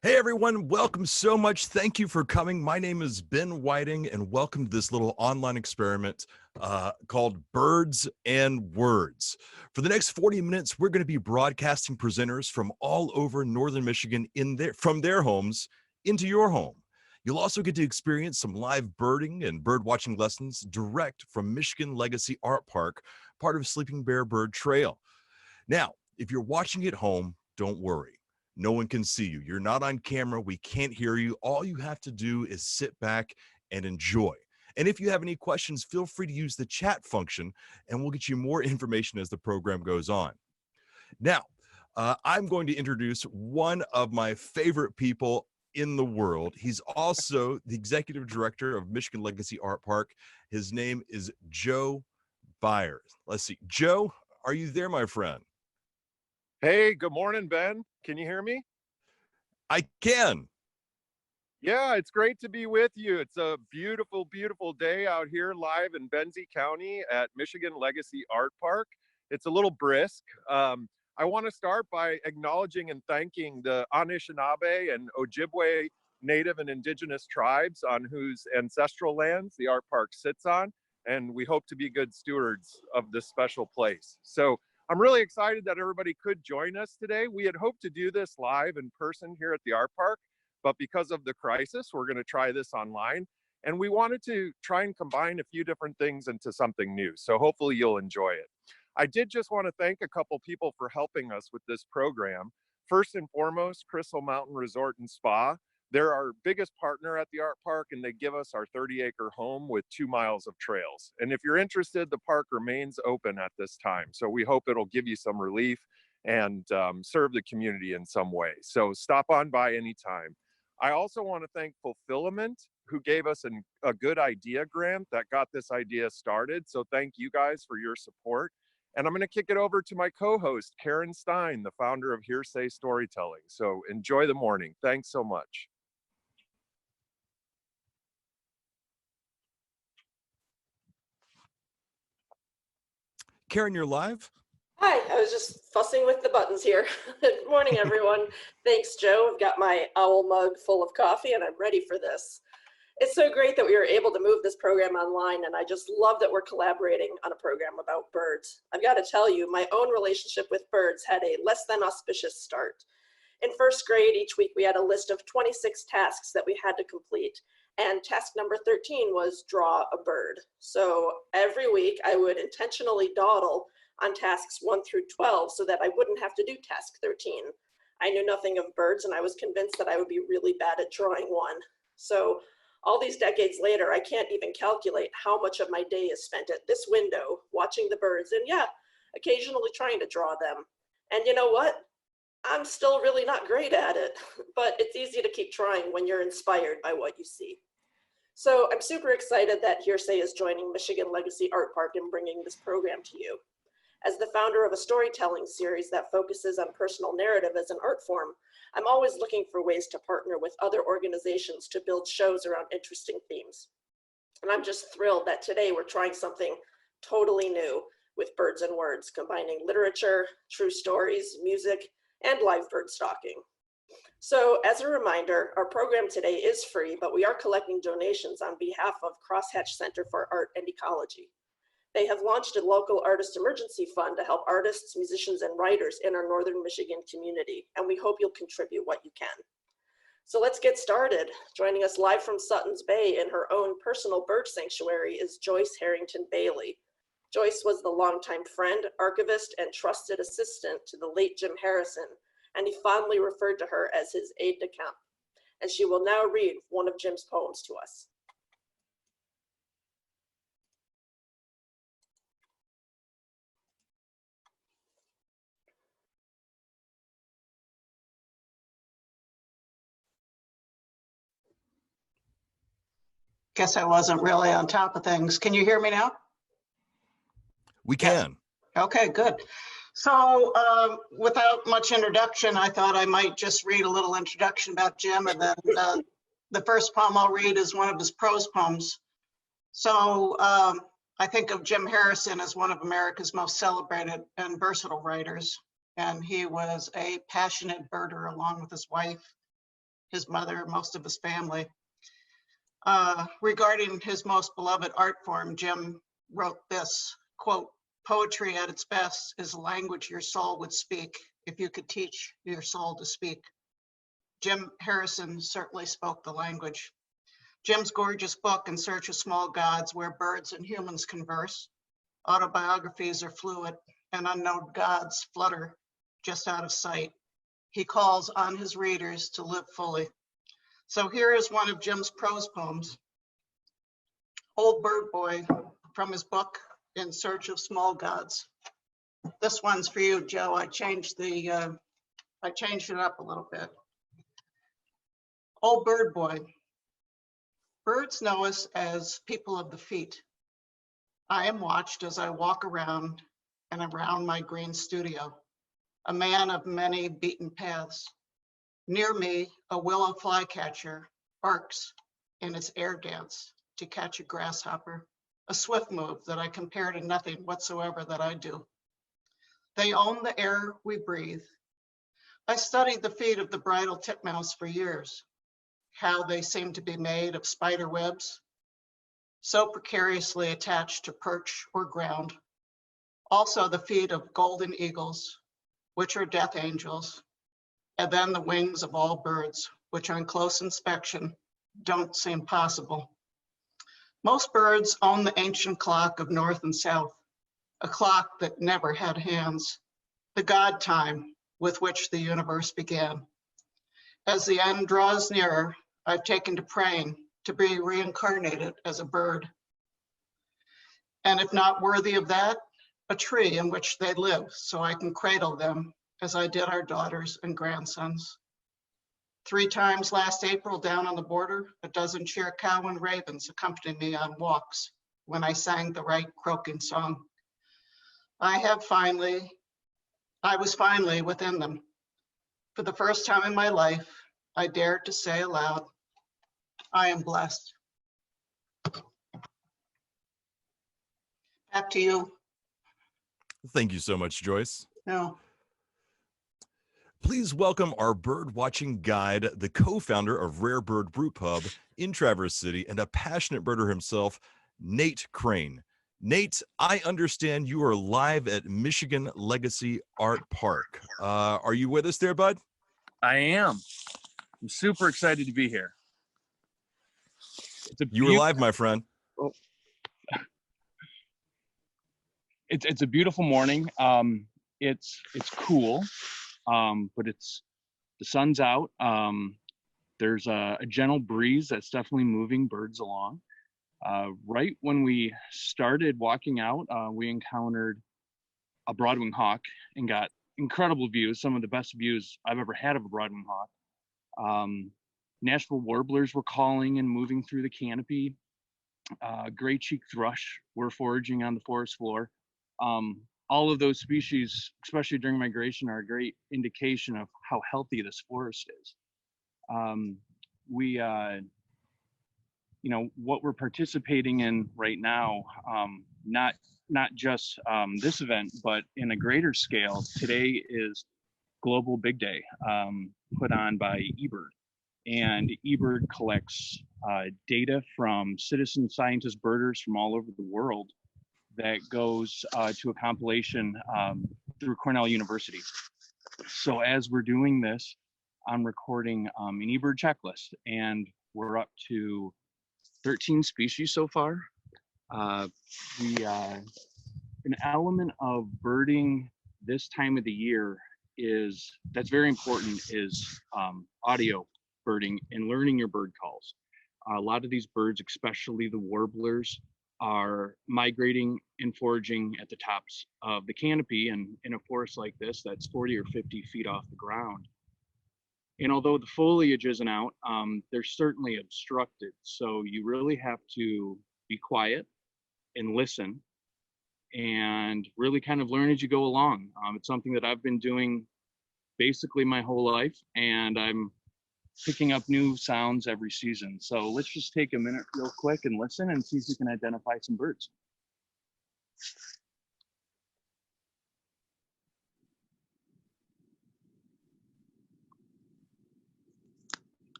Hey everyone, welcome so much. Thank you for coming. My name is Ben Whiting, and welcome to this little online experiment called Birds and Words. For the next 40 minutes, we're going to be broadcasting presenters from all over northern Michigan from their homes into your home. You'll also get to experience some live birding and bird watching lessons direct from Michigan Legacy Art Park, part of Sleeping Bear Bird Trail. Now, if you're watching at home, don't worry. No one can see you. You're not on camera. We can't hear you. All you have to do is sit back and enjoy. And if you have any questions, feel free to use the chat function and we'll get you more information as the program goes on. Now, I'm going to introduce one of my favorite people in the world. He's also the executive director of Michigan Legacy Art Park. His name is Joe Beyer. Let's see. Joe, are you there, my friend? Hey, good morning, Ben. Can you hear me? I can. Yeah, it's great to be with you. It's a beautiful, beautiful day out here live in Benzie County at Michigan Legacy Art Park. It's a little brisk. I want to start by acknowledging and thanking the Anishinaabe and Ojibwe Native and Indigenous tribes on whose ancestral lands the art park sits on, and we hope to be good stewards of this special place. So I'm really excited that everybody could join us today. We had hoped to do this live in person here at the art park, but because of the crisis, we're going to try this online. And we wanted to try and combine a few different things into something new. So hopefully you'll enjoy it. I did just want to thank a couple people for helping us with this program. First and foremost, Crystal Mountain Resort and Spa. They're our biggest partner at the art park, and they give us our 30-acre home with 2 miles of trails. And if you're interested, the park remains open at this time. So we hope it'll give you some relief and serve the community in some way. So stop on by anytime. I also want to thank Fulfillment, who gave us a good idea grant that got this idea started. So thank you guys for your support. And I'm going to kick it over to my co-host, Karen Stein, the founder of Hearsay Storytelling. So enjoy the morning. Thanks so much. Karen, you're live. Hi, I was just fussing with the buttons here. Good morning, everyone. Thanks, Joe. I've got my owl mug full of coffee and I'm ready for this. It's so great that we were able to move this program online, and I just love that we're collaborating on a program about birds. I've got to tell you, my own relationship with birds had a less than auspicious start. In first grade, each week we had a list of 26 tasks that we had to complete, and task number 13 was draw a bird. So every week I would intentionally dawdle on tasks 1 through 12 so that I wouldn't have to do task 13. I knew nothing of birds, and I was convinced that I would be really bad at drawing one. So all these decades later, I can't even calculate how much of my day is spent at this window watching the birds, and yeah, occasionally trying to draw them. And you know what? I'm still really not great at it, but it's easy to keep trying when you're inspired by what you see. So I'm super excited that Hearsay is joining Michigan Legacy Art Park and bringing this program to you. As the founder of a storytelling series that focuses on personal narrative as an art form, I'm always looking for ways to partner with other organizations to build shows around interesting themes. And I'm just thrilled that today we're trying something totally new with Birds and Words, combining literature, true stories, music, and live bird stalking. So as a reminder, our program today is free, but we are collecting donations on behalf of Crosshatch Center for Art and Ecology. They have launched a local artist emergency fund to help artists, musicians, and writers in our northern Michigan community, and we hope you'll contribute what you can. So let's get started. Joining us live from Sutton's Bay in her own personal bird sanctuary is Joyce Harrington Bahle. Joyce was the longtime friend, archivist, and trusted assistant to the late Jim Harrison, and he fondly referred to her as his aide-de-camp. And she will now read one of Jim's poems to us. Guess I wasn't really on top of things. Can you hear me now? We can. Yes. Okay, good. So without much introduction, I thought I might just read a little introduction about Jim, and then the first poem I'll read is one of his prose poems. So I think of Jim Harrison as one of America's most celebrated and versatile writers, and he was a passionate birder along with his wife. his mother, most of his family. Regarding his most beloved art form, Jim wrote this, quote, "Poetry at its best is a language your soul would speak if you could teach your soul to speak." Jim Harrison certainly spoke the language. Jim's gorgeous book, In Search of Small Gods, Where Birds and Humans Converse, autobiographies are fluid and unknown gods flutter just out of sight. He calls on his readers to live fully. So here is one of Jim's prose poems, Old Bird Boy, from his book, In Search of Small Gods. This one's for you, Joe. I changed it up a little bit. Old Bird Boy. Birds know us as people of the feet. I am watched as I walk around and around my green studio, a man of many beaten paths. Near me, a willow flycatcher arcs in its air dance to catch a grasshopper, a swift move that I compare to nothing whatsoever that I do. They own the air we breathe. I studied the feet of the bridal titmouse for years, how they seem to be made of spider webs, so precariously attached to perch or ground. Also the feet of golden eagles, which are death angels, and then the wings of all birds, which on close inspection don't seem possible. Most birds own the ancient clock of north and south, a clock that never had hands, the God time with which the universe began. As the end draws nearer, I've taken to praying to be reincarnated as a bird. And if not worthy of that, a tree in which they live so I can cradle them as I did our daughters and grandsons. 3 times last April down on the border, a dozen cheer-cow and ravens accompanied me on walks when I sang the right croaking song. I was finally within them. For the first time in my life, I dared to say aloud, I am blessed. Back to you. Thank you so much, Joyce. No. Please welcome our bird watching guide, the co-founder of Rare Bird Brew Pub in Traverse City and a passionate birder himself, Nate Crane. Nate, I understand you are live at Michigan Legacy Art Park. Are you with us there, bud? I am. I'm super excited to be here. You were live, my friend. It's a beautiful morning. It's cool, but the sun's out. There's a gentle breeze that's definitely moving birds along. Right when we started walking out, we encountered a broadwing hawk and got incredible views, some of the best views I've ever had of a broadwing hawk. Nashville warblers were calling and moving through the canopy. Gray-cheeked thrush were foraging on the forest floor. All of those species, especially during migration, are a great indication of how healthy this forest is. What we're participating in right now, not just this event, but in a greater scale, today is Global Big Day, put on by eBird. And eBird collects data from citizen scientist birders from all over the world that goes to a compilation through Cornell University. So as we're doing this, I'm recording an eBird checklist, and we're up to 13 species so far. An element of birding this time of the year that's very important is audio birding and learning your bird calls. A lot of these birds, especially the warblers, are migrating and foraging at the tops of the canopy, and in a forest like this that's 40 or 50 feet off the ground. And although the foliage isn't out, they're certainly obstructed. So you really have to be quiet and listen and really kind of learn as you go along. It's something that I've been doing basically my whole life, and I'm picking up new sounds every season. So let's just take a minute real quick and listen and see if we can identify some birds.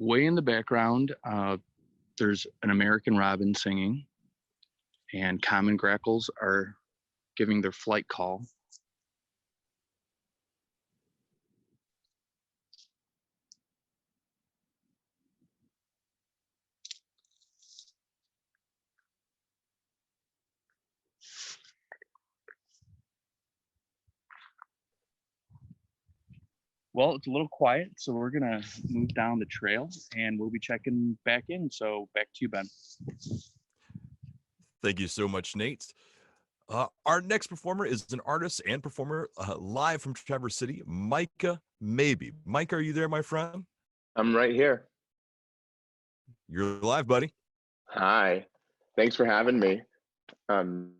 Way in the background, there's an American robin singing, and common grackles are giving their flight call. Well, it's a little quiet, so we're gonna move down the trail and we'll be checking back in. So back to you, Ben. Thank you so much, Nate. Our next performer is an artist and performer live from Traverse City, Micah Maybe. Micah, are you there, my friend? I'm right here. You're live, buddy. Hi, thanks for having me. I'm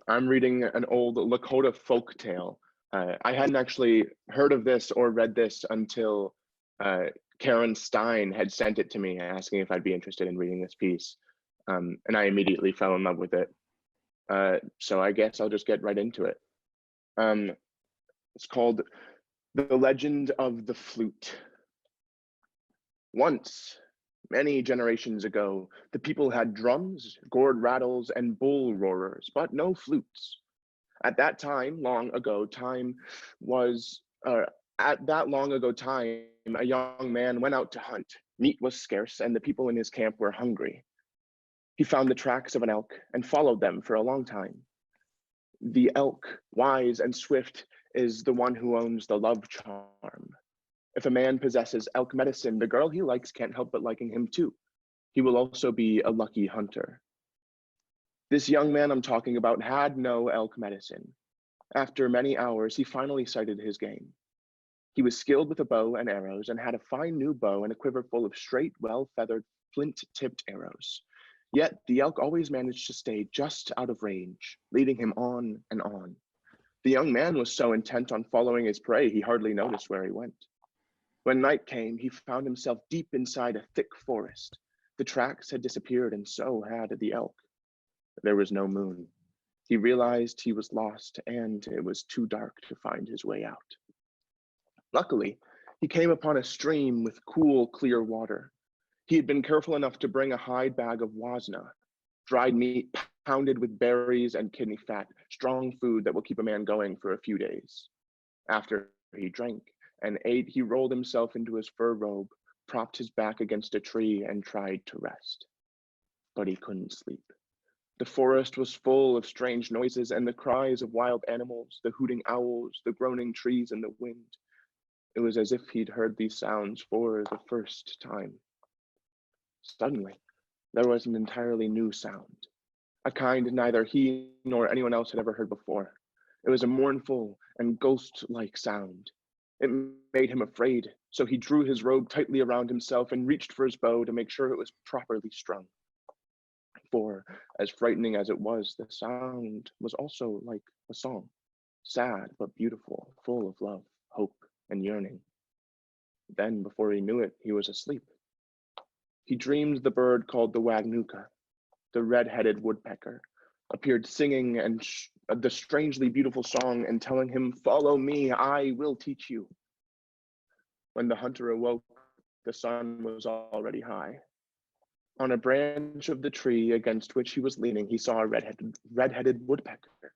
reading an old Lakota folk tale. I hadn't actually heard of this or read this until Karen Stein had sent it to me asking if I'd be interested in reading this piece. And I immediately fell in love with it. So I guess I'll just get right into it. It's called The Legend of the Flute. Once, many generations ago, the people had drums, gourd rattles, and bull roarers, but no flutes. At that time, long ago, a young man went out to hunt. Meat was scarce, and the people in his camp were hungry. He found the tracks of an elk and followed them for a long time. The elk, wise and swift, is the one who owns the love charm. If a man possesses elk medicine, the girl he likes can't help but liking him too. He will also be a lucky hunter. This young man I'm talking about had no elk medicine. After many hours, he finally sighted his game. He was skilled with a bow and arrows and had a fine new bow and a quiver full of straight, well-feathered, flint-tipped arrows. Yet the elk always managed to stay just out of range, leading him on and on. The young man was so intent on following his prey, he hardly noticed where he went. When night came, he found himself deep inside a thick forest. The tracks had disappeared, and so had the elk. There was no moon. He realized he was lost, and it was too dark to find his way out. Luckily, he came upon a stream with cool, clear water. He had been careful enough to bring a hide bag of wasna, dried meat pounded with berries and kidney fat, strong food that will keep a man going for a few days. After he drank and ate, he rolled himself into his fur robe, propped his back against a tree, and tried to rest. But he couldn't sleep. The forest was full of strange noises and the cries of wild animals, the hooting owls, the groaning trees, and the wind. It was as if he'd heard these sounds for the first time. Suddenly, there was an entirely new sound, a kind neither he nor anyone else had ever heard before. It was a mournful and ghost-like sound. It made him afraid, so he drew his robe tightly around himself and reached for his bow to make sure it was properly strung. For, as frightening as it was, the sound was also like a song, sad but beautiful, full of love, hope, and yearning. Then, before he knew it, he was asleep. He dreamed the bird called the Wagnuka, the red-headed woodpecker, appeared singing and the strangely beautiful song and telling him, "Follow me, I will teach you." When the hunter awoke, the sun was already high. On a branch of the tree against which he was leaning, he saw a red-headed woodpecker.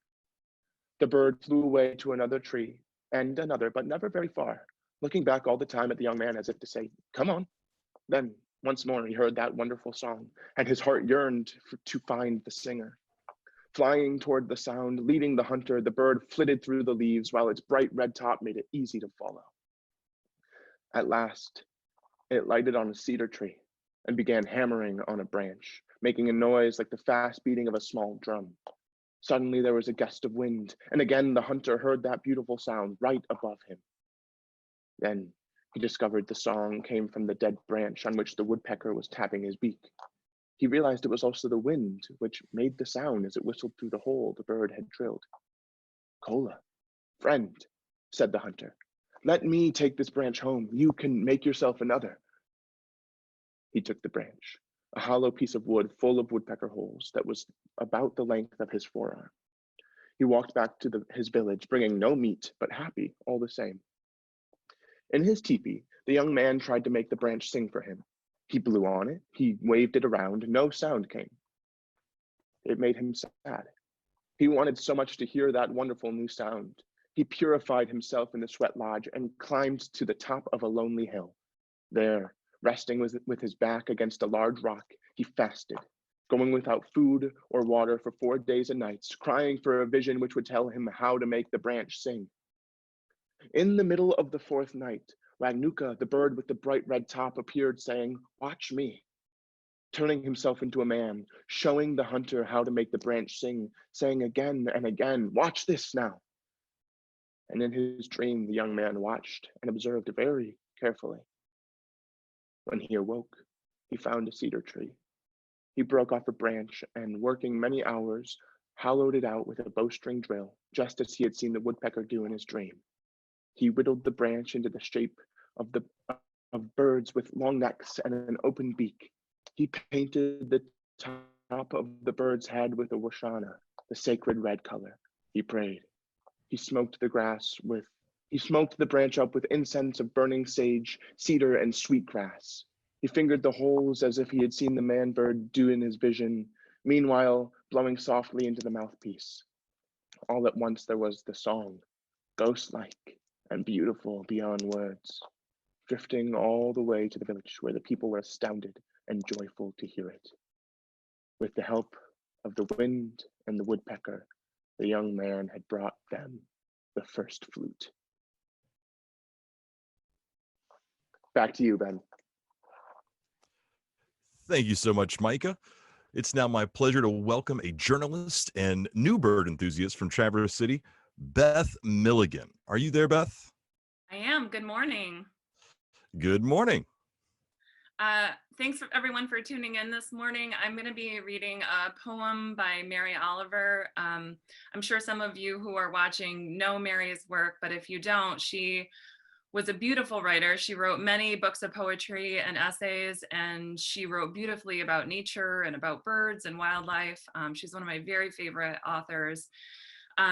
The bird flew away to another tree and another, but never very far, looking back all the time at the young man as if to say, "Come on." Then, once more, he heard that wonderful song, and his heart yearned to find the singer. Flying toward the sound, leading the hunter, the bird flitted through the leaves while its bright red top made it easy to follow. At last, it lighted on a cedar tree and began hammering on a branch, making a noise like the fast beating of a small drum. Suddenly there was a gust of wind, and again the hunter heard that beautiful sound right above him. Then he discovered the song came from the dead branch on which the woodpecker was tapping his beak. He realized it was also the wind which made the sound as it whistled through the hole the bird had drilled. "Kola, friend," said the hunter, "let me take this branch home. You can make yourself another." He took the branch, a hollow piece of wood full of woodpecker holes that was about the length of his forearm. He walked back to his village, bringing no meat, but happy all the same. In his teepee, the young man tried to make the branch sing for him. He blew on it, he waved it around, no sound came. It made him sad. He wanted so much to hear that wonderful new sound. He purified himself in the sweat lodge and climbed to the top of a lonely hill. There, resting with his back against a large rock, he fasted, going without food or water for 4 days and nights, crying for a vision which would tell him how to make the branch sing. In the middle of the 4th night, Ragnuka, the bird with the bright red top, appeared saying, "Watch me," turning himself into a man, showing the hunter how to make the branch sing, saying again and again, "Watch this now." And in his dream, the young man watched and observed very carefully. When he awoke, he found a cedar tree. He broke off a branch and, working many hours, hollowed it out with a bowstring drill, just as he had seen the woodpecker do in his dream. He whittled the branch into the shape of birds with long necks and an open beak. He painted the top of the bird's head with a washana, the sacred red color. He prayed. He smoked the branch up with incense of burning sage, cedar, and sweetgrass. He fingered the holes as if he had seen the man bird do in his vision, meanwhile blowing softly into the mouthpiece. All at once there was the song, ghost-like and beautiful beyond words, drifting all the way to the village where the people were astounded and joyful to hear it. With the help of the wind and the woodpecker, the young man had brought them the first flute. Back to you, Ben. Thank you so much, Micah. It's now my pleasure to welcome a journalist and new bird enthusiast from Traverse City, Beth Milligan. Are you there, Beth? I am. Good morning. Good morning. Thanks everyone for tuning in this morning. I'm going to be reading a poem by Mary Oliver. I'm sure some of you who are watching know Mary's work, but if you don't, she was a beautiful writer. She wrote many books of poetry and essays, and she wrote beautifully about nature and about birds and wildlife. She's one of my very favorite authors.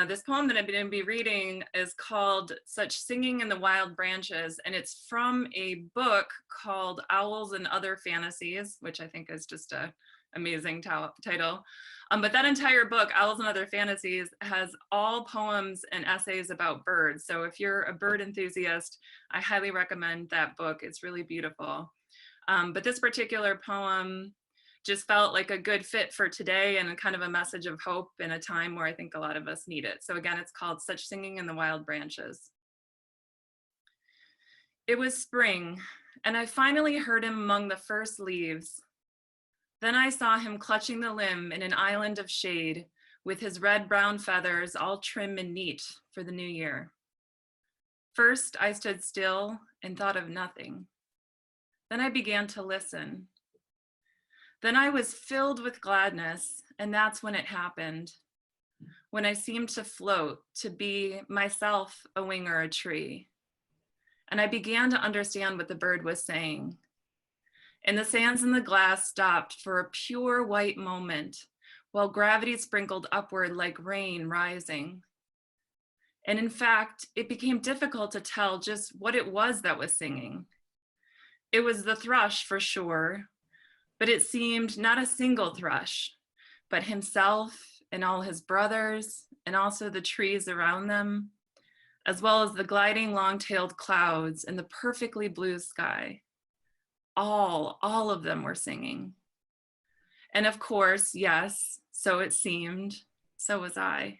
This poem that I'm going to be reading is called Such Singing in the Wild Branches, and it's from a book called Owls and Other Fantasies, which I think is just an amazing title. But that entire book, Owls and Other Fantasies, has all poems and essays about birds. So if you're a bird enthusiast, I highly recommend that book. It's really beautiful. But this particular poem just felt like a good fit for today and kind of a message of hope in a time where I think a lot of us need it. So again, it's called Such Singing in the Wild Branches. It was spring, and I finally heard him among the first leaves. Then I saw him clutching the limb in an island of shade with his red-brown feathers all trim and neat for the new year. First, I stood still and thought of nothing. Then I began to listen. Then I was filled with gladness, and that's when it happened. When I seemed to float, to be myself a wing or a tree. And I began to understand what the bird was saying. And the sands in the glass stopped for a pure white moment, while gravity sprinkled upward like rain rising. And in fact, it became difficult to tell just what it was that was singing. It was the thrush for sure, but it seemed not a single thrush, but himself and all his brothers, and also the trees around them, as well as the gliding long-tailed clouds and the perfectly blue sky. All of them were singing. And of course, yes, so it seemed, so was I.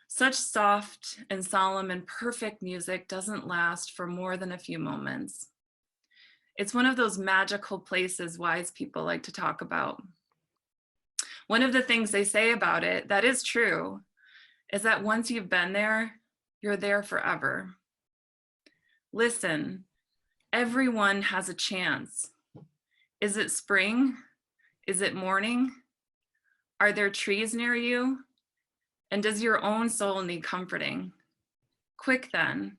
Such soft and solemn and perfect music doesn't last for more than a few moments. It's one of those magical places wise people like to talk about. One of the things they say about it that is true is that once you've been there, you're there forever. Listen, everyone has a chance. Is it spring? Is it morning? Are there trees near you? And does your own soul need comforting? Quick then,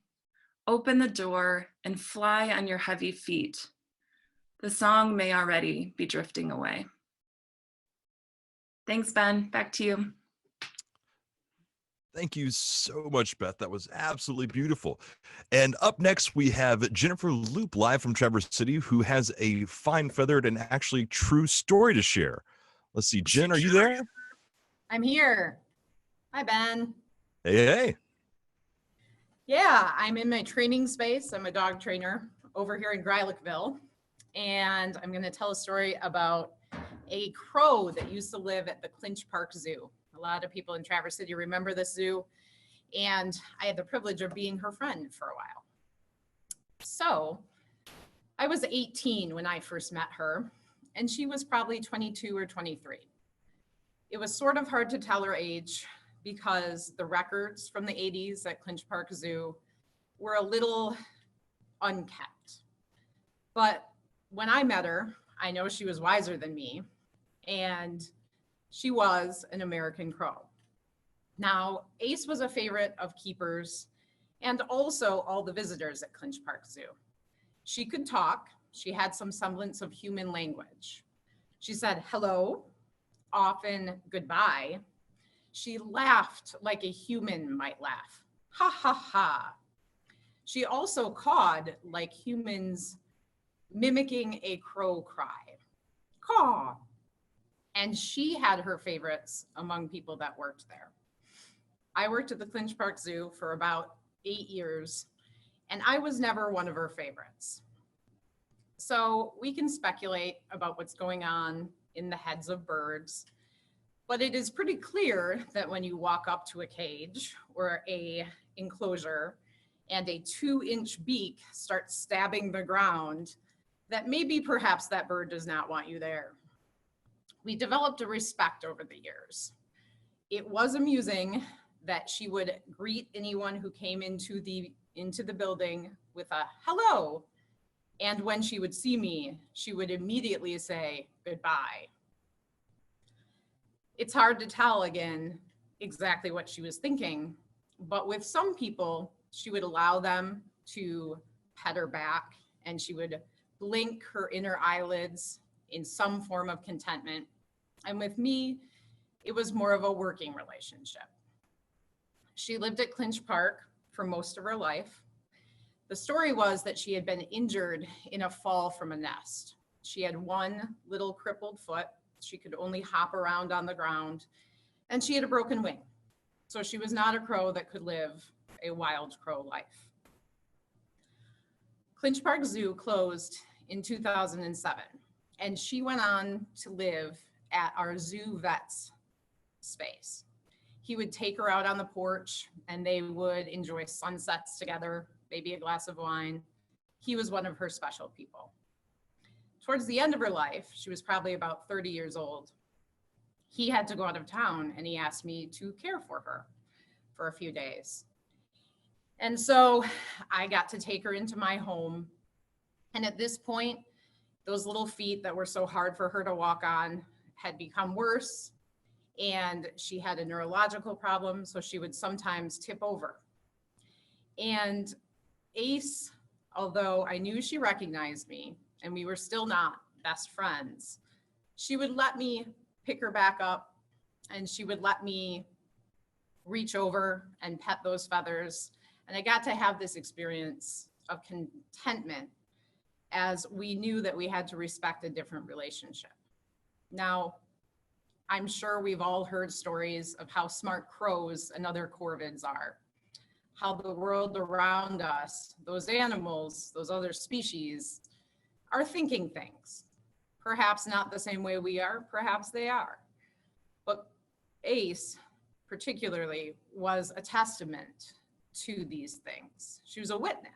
open the door and fly on your heavy feet. The song may already be drifting away. Thanks, Ben. Back to you. Thank you so much, Beth. That was absolutely beautiful. And up next, we have Jennifer Loup live from Traverse City, who has a fine feathered and actually true story to share. Let's see, Jen, are you there? I'm here. Hi, Ben. Hey, hey. Yeah, I'm in my training space. I'm a dog trainer over here in Greilicville. And I'm going to tell a story about a crow that used to live at the Clinch Park Zoo. A lot of people in Traverse City remember this zoo. And I had the privilege of being her friend for a while. So I was 18 when I first met her, and she was probably 22 or 23. It was sort of hard to tell her age because the records from the 80s at Clinch Park Zoo were a little unkept. But when I met her, I know she was wiser than me, and she was an American crow. Now, Ace was a favorite of keepers and also all the visitors at Clinch Park Zoo. She could talk. She had some semblance of human language. She said hello, often goodbye. She laughed like a human might laugh. Ha ha ha. She also cawed like humans, mimicking a crow cry. Caw. And she had her favorites among people that worked there. I worked at the Clinch Park Zoo for about 8 years, and I was never one of her favorites. So we can speculate about what's going on in the heads of birds, but it is pretty clear that when you walk up to a cage or a enclosure and a 2-inch beak starts stabbing the ground, that maybe perhaps that bird does not want you there. We developed a respect over the years. It was amusing that she would greet anyone who came into the building with a hello. And when she would see me, she would immediately say goodbye. It's hard to tell again exactly what she was thinking, but with some people, she would allow them to pet her back, and she would blink her inner eyelids in some form of contentment. And with me, it was more of a working relationship. She lived at Clinch Park for most of her life. The story was that she had been injured in a fall from a nest. She had one little crippled foot. She could only hop around on the ground, and she had a broken wing. So she was not a crow that could live a wild crow life. Clinch Park Zoo closed in 2007, and she went on to live at our zoo vet's space. He would take her out on the porch and they would enjoy sunsets together, maybe a glass of wine. He was one of her special people. Towards the end of her life, she was probably about 30 years old. He had to go out of town and he asked me to care for her for a few days. And so I got to take her into my home. And at this point, those little feet that were so hard for her to walk on had become worse. And she had a neurological problem, so she would sometimes tip over. And Ace, although I knew she recognized me and we were still not best friends, she would let me pick her back up and she would let me reach over and pet those feathers. And I got to have this experience of contentment as we knew that we had to respect a different relationship. Now, I'm sure we've all heard stories of how smart crows and other corvids are, how the world around us, those animals, those other species, are thinking things. Perhaps not the same way we are, perhaps they are. But Ace, particularly, was a testament to these things. She was a witness.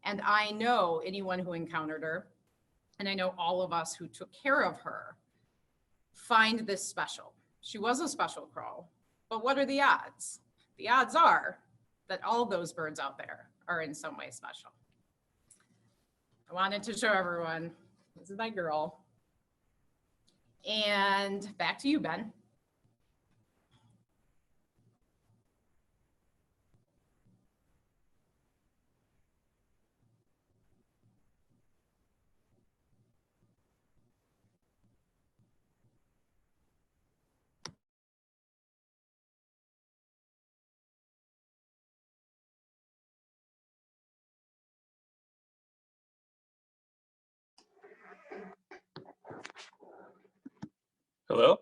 And I know anyone who encountered her, and I know all of us who took care of her, find this special. She was a special crow, but what are the odds? The odds are that all those birds out there are in some way special. I wanted to show everyone, this is my girl. And back to you, Ben. Hello?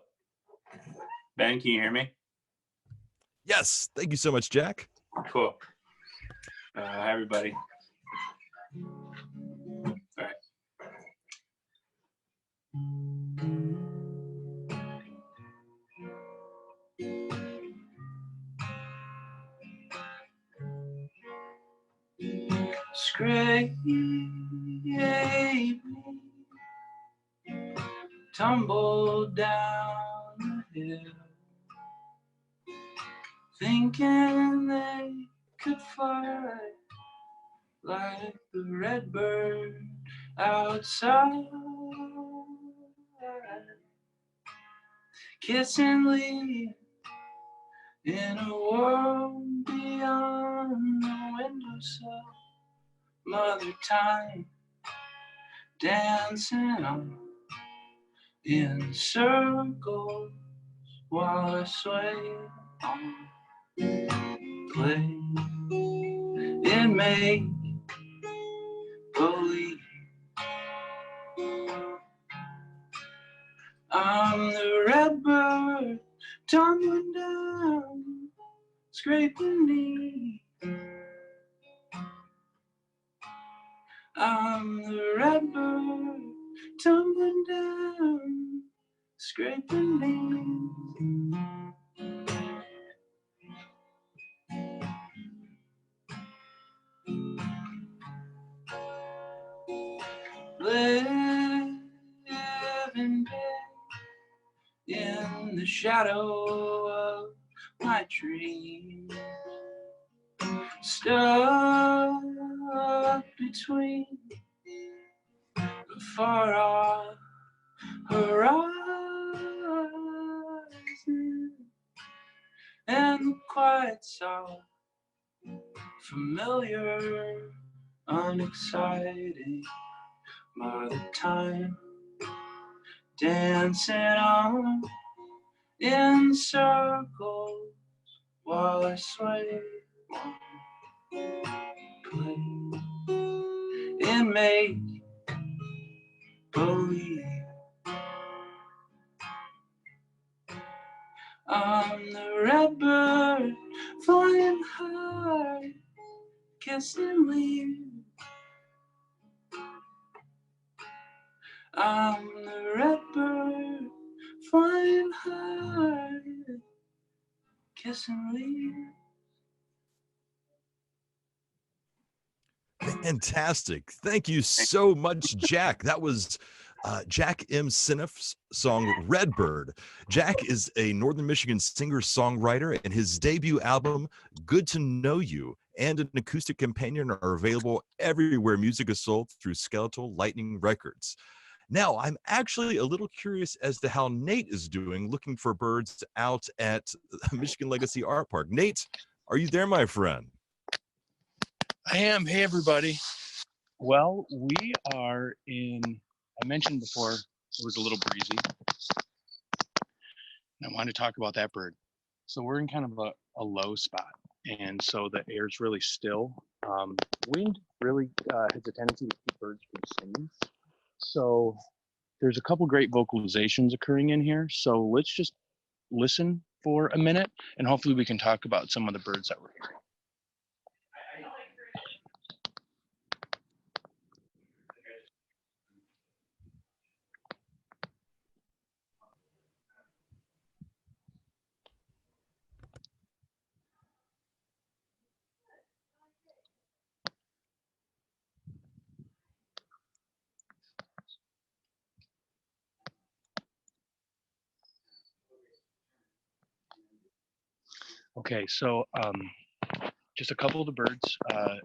Ben, can you hear me? Yes, thank you so much, Jack. Cool. Hi, everybody. All right. Scrape me, tumble down the hill, thinking they could fly like the red bird outside, kissing leaves in a world beyond the windowsill. Mother time dancing on in circles while I sway on, play and make believe. I'm the red bird tumbling down, scraping knee. I'm the red bird tumbling down, scraping knees. Live in bed in the shadow of my dream, stuck between the far off horizon and the quiet sound, familiar, unexciting, by the time dancing on in circles while I sway, play and make believe. I'm the red bird flying high, kissing leaves. I'm the red bird flying high, kissing leaves. Fantastic. Thank you so much, Jack. That was Jack M. Senneff's song Redbird. Jack is a Northern Michigan singer-songwriter, and his debut album, Good to Know You, and an acoustic companion are available everywhere music is sold through Skeletal Lightning Records. Now, I'm actually a little curious as to how Nate is doing looking for birds out at Michigan Legacy Art Park. Nate, are you there, my friend? I am. Hey, everybody. Well, we are in, I mentioned before, it was a little breezy. And I wanted to talk about that bird. So we're in kind of a low spot. And so the air's really still. Wind really has a tendency to keep birds from singing. So there's a couple great vocalizations occurring in here. So let's just listen for a minute, and hopefully we can talk about some of the birds that we're hearing. Okay, so just a couple of the birds.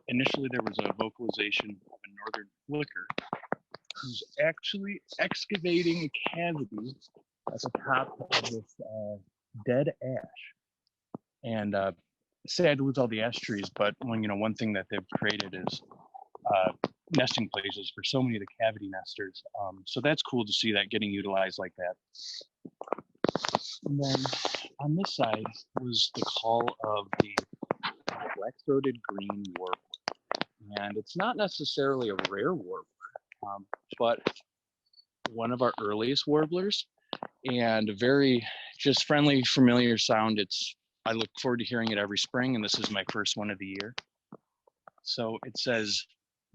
Initially, there was a vocalization of a northern flicker who's actually excavating a cavity at the top of this dead ash. And sad to lose all the ash trees, but one thing that they've created is nesting places for so many of the cavity nesters. So that's cool to see that getting utilized like that. And then on this side was the call of the black-throated green warbler. And it's not necessarily a rare warbler, but one of our earliest warblers. and a very just friendly, familiar sound. I look forward to hearing it every spring, and this is my first one of the year. So it says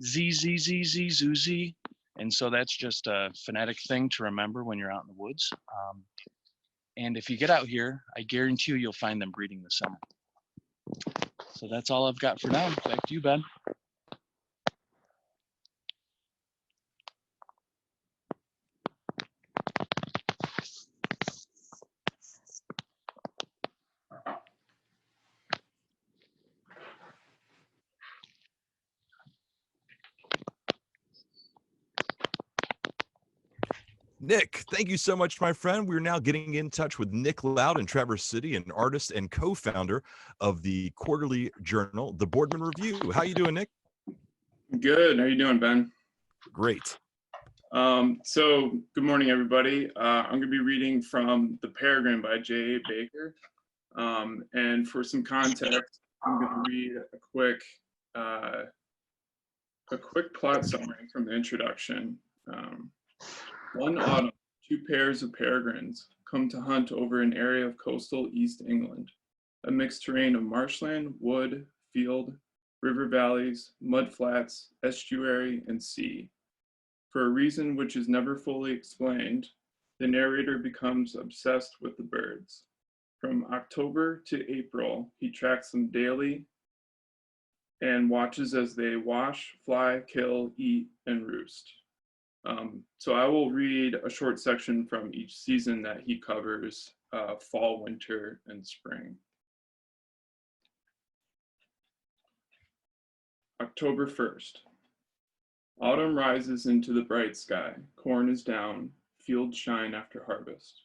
Z, Z, Z, Z, Zoo, Z. And so that's just a phonetic thing to remember when you're out in the woods. And if you get out here, I guarantee you'll find them breeding this summer. So that's all I've got for now. Back to you, Ben. Nick, thank you so much, my friend. We're now getting in touch with Nick Loud in Traverse City, an artist and co-founder of the quarterly journal, The Boardman Review. How you doing, Nick? Good. How you doing, Ben? Great. So good morning, everybody. I'm going to be reading from The Peregrine by J.A. Baker. And for some context, I'm going to read a quick plot summary from the introduction. One autumn, two pairs of peregrines come to hunt over an area of coastal East England, a mixed terrain of marshland, wood, field, river valleys, mud flats, estuary, and sea. For a reason which is never fully explained, the narrator becomes obsessed with the birds. From October to April, he tracks them daily and watches as they wash, fly, kill, eat, and roost. So I will read a short section from each season that he covers, fall, winter, and spring. October 1st. Autumn rises into the bright sky. Corn is down. Fields shine after harvest.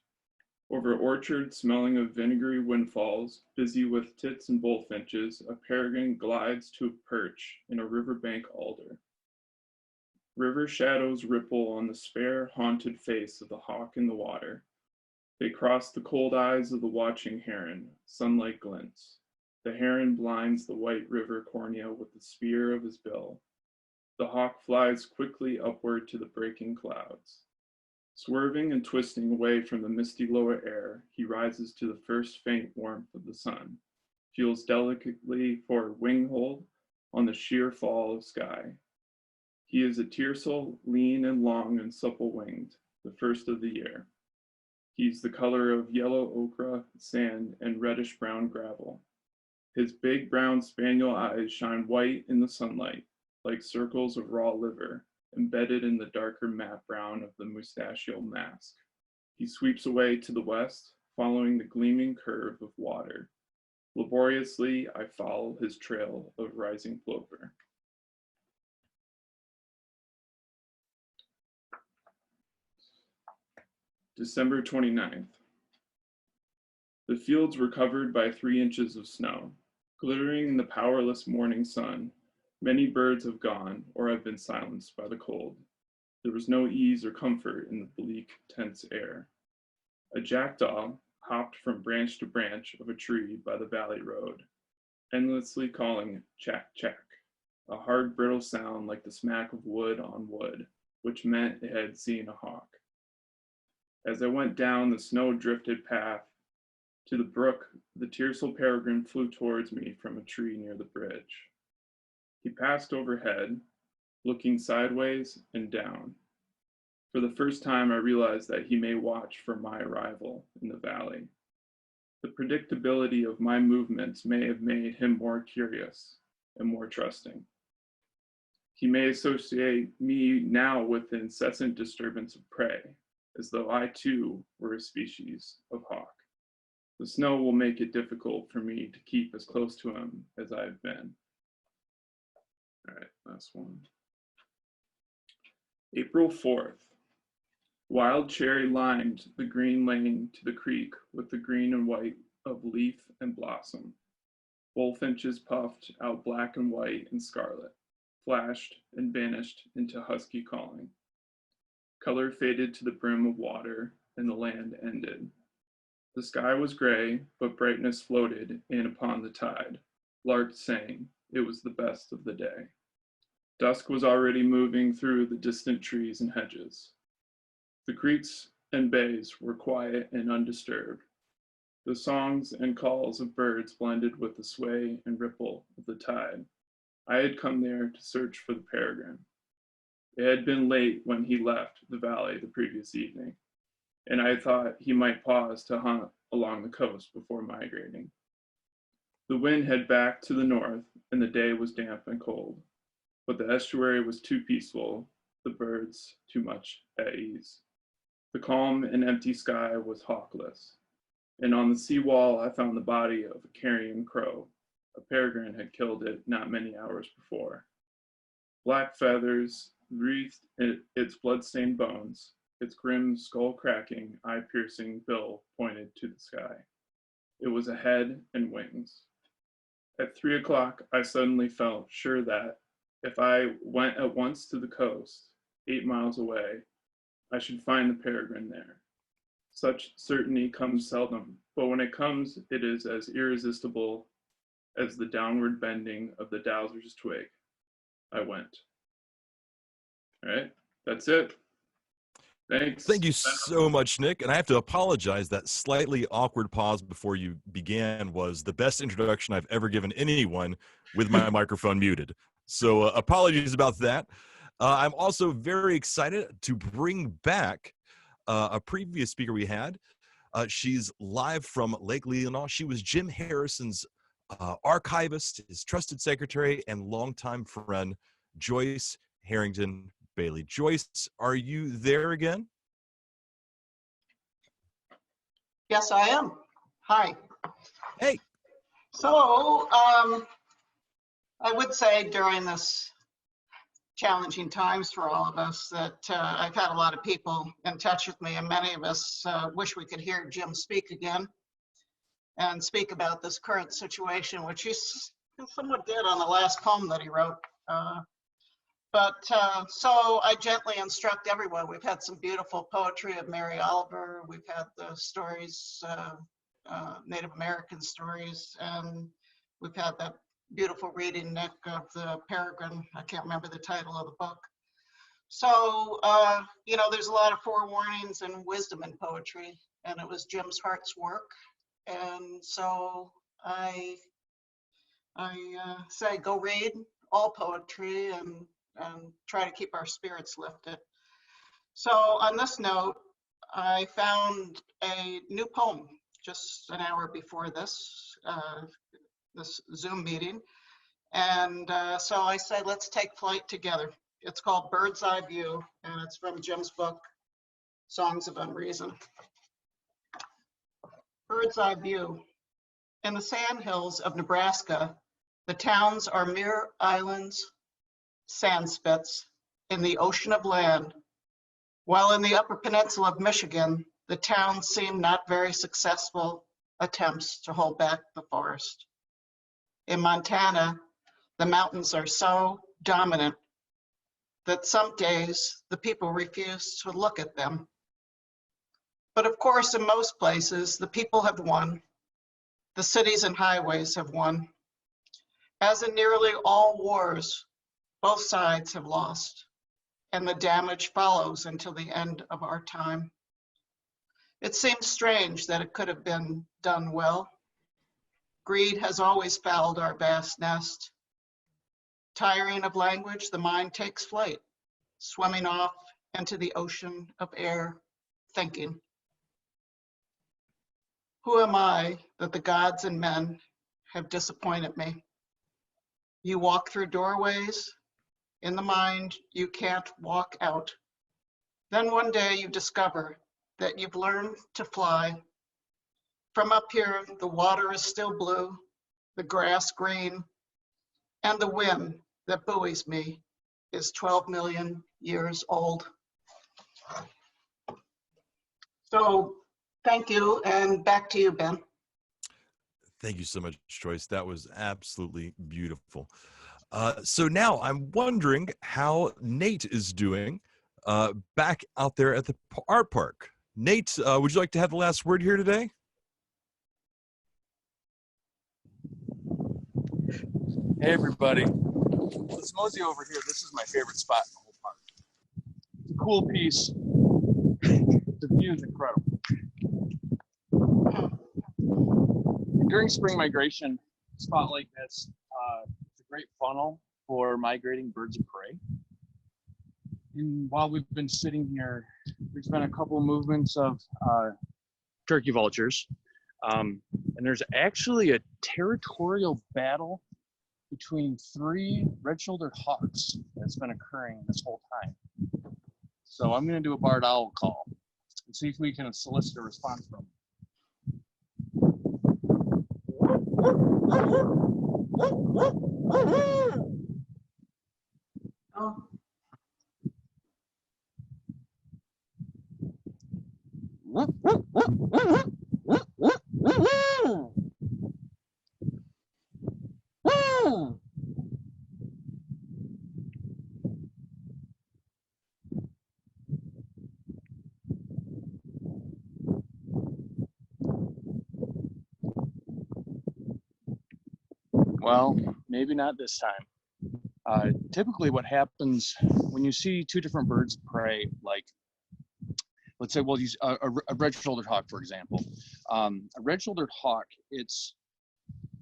Over orchards smelling of vinegary windfalls, busy with tits and bullfinches, a peregrine glides to a perch in a riverbank alder. River shadows ripple on the spare, haunted face of the hawk in the water. They cross the cold eyes of the watching heron. Sunlight glints. The heron blinds the white river cornea with the spear of his bill. The hawk flies quickly upward to the breaking clouds. Swerving and twisting away from the misty lower air, he rises to the first faint warmth of the sun, feels delicately for a winghold on the sheer fall of sky. He is a tiercel, lean and long and supple-winged, the first of the year. He's the color of yellow ochre, sand, and reddish-brown gravel. His big brown spaniel eyes shine white in the sunlight, like circles of raw liver, embedded in the darker matte brown of the moustachial mask. He sweeps away to the west, following the gleaming curve of water. Laboriously, I follow his trail of rising plover. December 29th. The fields were covered by 3 inches of snow. Glittering in the powerless morning sun, many birds have gone or have been silenced by the cold. There was no ease or comfort in the bleak, tense air. A jackdaw hopped from branch to branch of a tree by the valley road, endlessly calling chack chack, a hard, brittle sound like the smack of wood on wood, which meant it had seen a hawk. As I went down the snow-drifted path to the brook, the tiercel peregrine flew towards me from a tree near the bridge. He passed overhead, looking sideways and down. For the first time, I realized that he may watch for my arrival in the valley. The predictability of my movements may have made him more curious and more trusting. He may associate me now with the incessant disturbance of prey, as though I too were a species of hawk. The snow will make it difficult for me to keep as close to him as I have been. All right, last one. April 4th. Wild cherry lined the green lane to the creek with the green and white of leaf and blossom. Bullfinches puffed out black and white and scarlet, flashed and vanished into husky calling. Color faded to the brim of water, and the land ended. The sky was gray, but brightness floated in upon the tide. Larks sang. It was the best of the day. Dusk was already moving through the distant trees and hedges. The creek's and bays were quiet and undisturbed. The songs and calls of birds blended with the sway and ripple of the tide. I had come there to search for the peregrine. It had been late when he left the valley the previous evening, and I thought he might pause to hunt along the coast before migrating. The wind had backed to the north, and the day was damp and cold, but the estuary was too peaceful, the birds too much at ease. The calm and empty sky was hawkless, and on the seawall I found the body of a carrion crow. A peregrine had killed it not many hours before. Black feathers wreathed its blood-stained bones. Its grim, skull-cracking, eye-piercing bill pointed to the sky. It was a head and wings. At 3 o'clock, I suddenly felt sure that if I went at once to the coast, 8 miles away, I should find the peregrine there. Such certainty comes seldom, but when it comes, it is as irresistible as the downward bending of the dowser's twig. I went. All right, that's it. Thanks. Thank you so much, Nick. And I have to apologize. That slightly awkward pause before you began was the best introduction I've ever given anyone with my microphone muted. So apologies about that. I'm also very excited to bring back a previous speaker we had. She's live from Lake Leelanau. She was Jim Harrison's archivist, his trusted secretary, and longtime friend, Joyce Bahle. Joyce, are you there again? Yes, I am. Hi. Hey. So I would say during this challenging times for all of us that I've had a lot of people in touch with me, and many of us wish we could hear Jim speak again and speak about this current situation, which he somewhat did on the last poem that he wrote. So I gently instruct everyone. We've had some beautiful poetry of Mary Oliver. We've had the stories, Native American stories, and we've had that beautiful reading, Nick, of the Peregrine. I can't remember the title of the book. So, you know, there's a lot of forewarnings and wisdom in poetry, and it was Jim's heart's work. And so I say go read all poetry and try to keep our spirits lifted. So on this note, I found a new poem just an hour before this Zoom meeting. And so I say, let's take flight together. It's called Bird's Eye View, and it's from Jim's book, Songs of Unreason. Bird's Eye View. In the sandhills of Nebraska, the towns are mere islands, sand spits in the ocean of land, while in the Upper Peninsula of Michigan, the towns seem not very successful attempts to hold back the forest. In Montana, the mountains are so dominant that some days the people refuse to look at them. But of course, in most places, the people have won. The cities and highways have won. As in nearly all wars, both sides have lost, and the damage follows until the end of our time. It seems strange that it could have been done well. Greed has always fouled our vast nest. Tiring of language, the mind takes flight, swimming off into the ocean of air, thinking. Who am I that the gods and men have disappointed me? You walk through doorways. In the mind, you can't walk out. Then one day you discover that you've learned to fly. From up here, the water is still blue, the grass green, and the wind that buoys me is 12 million years old. So thank you, and back to you, Ben. Thank you so much, Joyce. That was absolutely beautiful. So now I'm wondering how Nate is doing back out there at the art park. Nate, would you like to have the last word here today? Hey everybody, let's mosey over here. This is my favorite spot in the whole park. It's a cool piece. the view is incredible. During spring migration, a spot like this is a great funnel for migrating birds of prey. And while we've been sitting here, there's been a couple of movements of turkey vultures. And there's actually a territorial battle between 3 red-shouldered hawks that's been occurring this whole time. So I'm going to do a barred owl call and see if we can solicit a response from them. Oh. Well, maybe not this time. Typically what happens when you see 2 different birds of prey, like, let's say, we'll use a red-shouldered hawk, for example. A red-shouldered hawk, its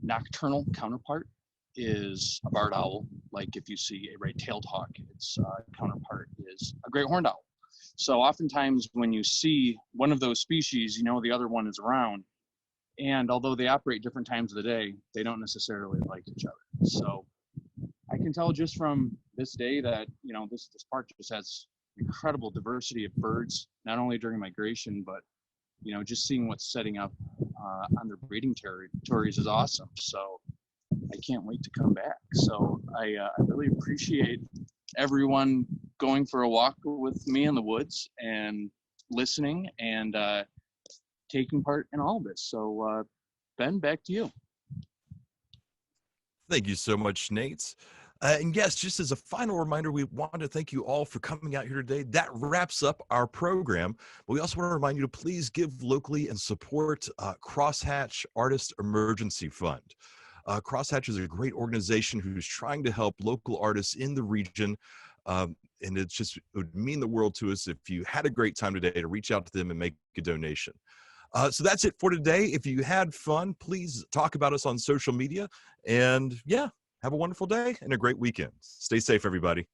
nocturnal counterpart is a barred owl. Like if you see a red-tailed hawk, its counterpart is a great horned owl. So oftentimes when you see one of those species, you know the other one is around. And although they operate different times of the day, they don't necessarily like each other. So I can tell just from this day that, you know, this park just has incredible diversity of birds, not only during migration, but, you know, just seeing what's setting up on their breeding territories is awesome. So I can't wait to come back. So I really appreciate everyone going for a walk with me in the woods and listening and taking part in all of this. So Ben, back to you. Thank you so much, Nate. And yes, just as a final reminder, we want to thank you all for coming out here today. That wraps up our program. But we also want to remind you to please give locally and support Crosshatch Artist Emergency Fund. Crosshatch is a great organization who's trying to help local artists in the region. And it would mean the world to us if you had a great time today to reach out to them and make a donation. So that's it for today. If you had fun, please talk about us on social media. And yeah, have a wonderful day and a great weekend. Stay safe, everybody.